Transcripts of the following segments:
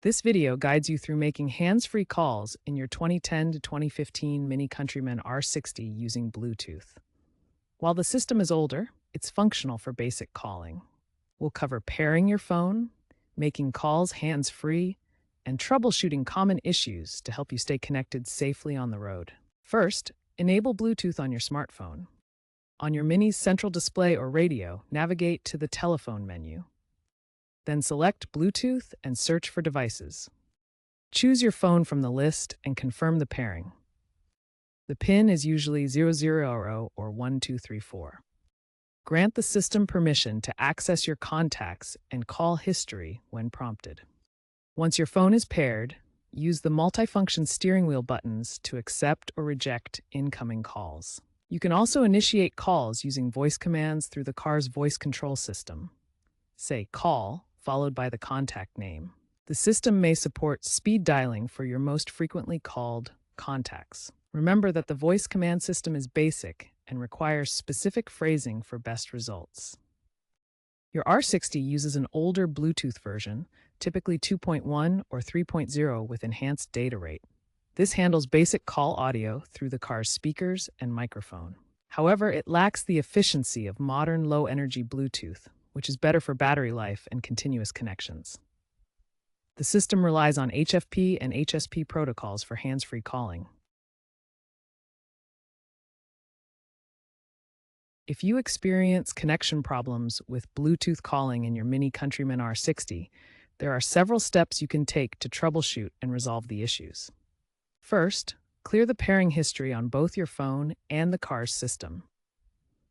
This video guides you through making hands-free calls in your 2010 to 2015 MINI Countryman R60 using Bluetooth. While the system is older, it's functional for basic calling. We'll cover pairing your phone, making calls hands-free, and troubleshooting common issues to help you stay connected safely on the road. First, enable Bluetooth on your smartphone. On your Mini's central display or radio, navigate to the Telephone menu. Then select Bluetooth and search for devices. Choose your phone from the list and confirm the pairing. The PIN is usually 000 or 1234. Grant the system permission to access your contacts and call history when prompted. Once your phone is paired, use the multifunction steering wheel buttons to accept or reject incoming calls. You can also initiate calls using voice commands through the car's voice control system. Say "call" followed by the contact name. The system may support speed dialing for your most frequently called contacts. Remember that the voice command system is basic and requires specific phrasing for best results. Your R60 uses an older Bluetooth version, typically 2.1 or 3.0 with enhanced data rate. This handles basic call audio through the car's speakers and microphone. However, it lacks the efficiency of modern low-energy Bluetooth, which is better for battery life and continuous connections. The system relies on HFP and HSP protocols for hands-free calling. If you experience connection problems with Bluetooth calling in your MINI Countryman R60, there are several steps you can take to troubleshoot and resolve the issues. First, clear the pairing history on both your phone and the car's system.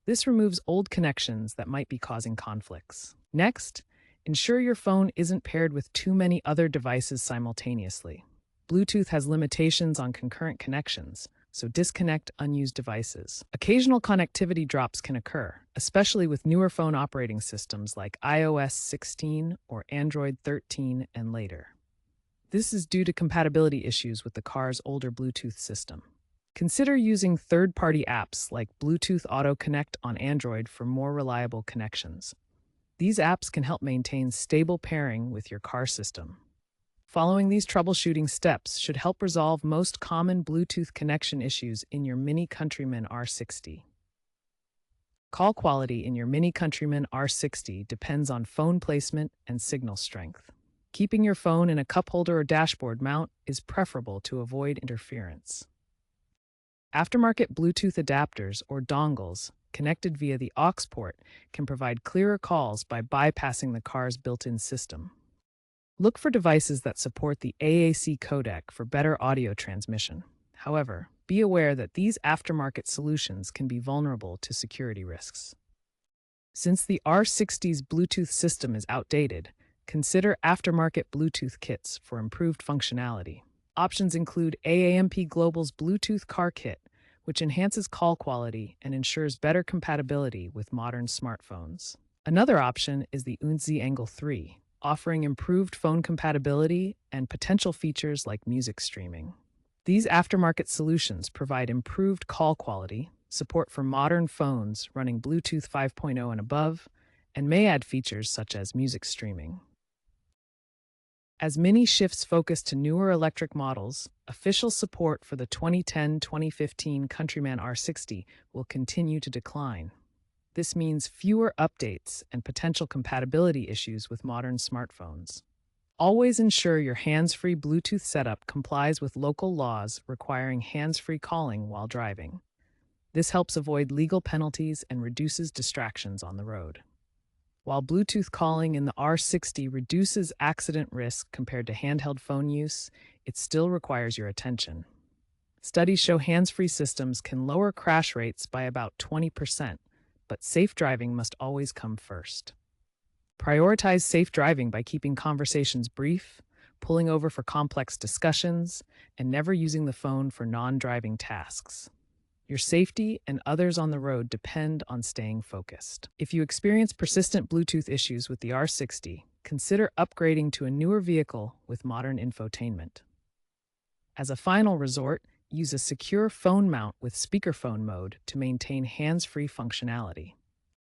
This removes old connections that might be causing conflicts. Next, ensure your phone isn't paired with too many other devices simultaneously. Bluetooth has limitations on concurrent connections, so disconnect unused devices. Occasional connectivity drops can occur, especially with newer phone operating systems like iOS 16 or Android 13 and later. This is due to compatibility issues with the car's older Bluetooth system. Consider using third-party apps like Bluetooth Auto Connect on Android for more reliable connections. These apps can help maintain stable pairing with your car system. Following these troubleshooting steps should help resolve most common Bluetooth connection issues in your MINI Countryman R60. Call quality in your MINI Countryman R60 depends on phone placement and signal strength. Keeping your phone in a cup holder or dashboard mount is preferable to avoid interference. Aftermarket Bluetooth adapters or dongles connected via the aux port can provide clearer calls by bypassing the car's built-in system. Look for devices that support the AAC codec for better audio transmission. However, be aware that these aftermarket solutions can be vulnerable to security risks. Since the R60's Bluetooth system is outdated, consider aftermarket Bluetooth kits for improved functionality. Options include AAMP Global's Bluetooth Car Kit, which enhances call quality and ensures better compatibility with modern smartphones. Another option is the UNZI Angle 3, offering improved phone compatibility and potential features like music streaming. These aftermarket solutions provide improved call quality, support for modern phones running Bluetooth 5.0 and above, and may add features such as music streaming. As MINI shifts focus to newer electric models, official support for the 2010-2015 Countryman R60 will continue to decline. This means fewer updates and potential compatibility issues with modern smartphones. Always ensure your hands-free Bluetooth setup complies with local laws requiring hands-free calling while driving. This helps avoid legal penalties and reduces distractions on the road. While Bluetooth calling in the R60 reduces accident risk compared to handheld phone use, it still requires your attention. Studies show hands-free systems can lower crash rates by about 20%, but safe driving must always come first. Prioritize safe driving by keeping conversations brief, pulling over for complex discussions, and never using the phone for non-driving tasks. Your safety and others on the road depend on staying focused. If you experience persistent Bluetooth issues with the R60, consider upgrading to a newer vehicle with modern infotainment. As a final resort, use a secure phone mount with speakerphone mode to maintain hands-free functionality.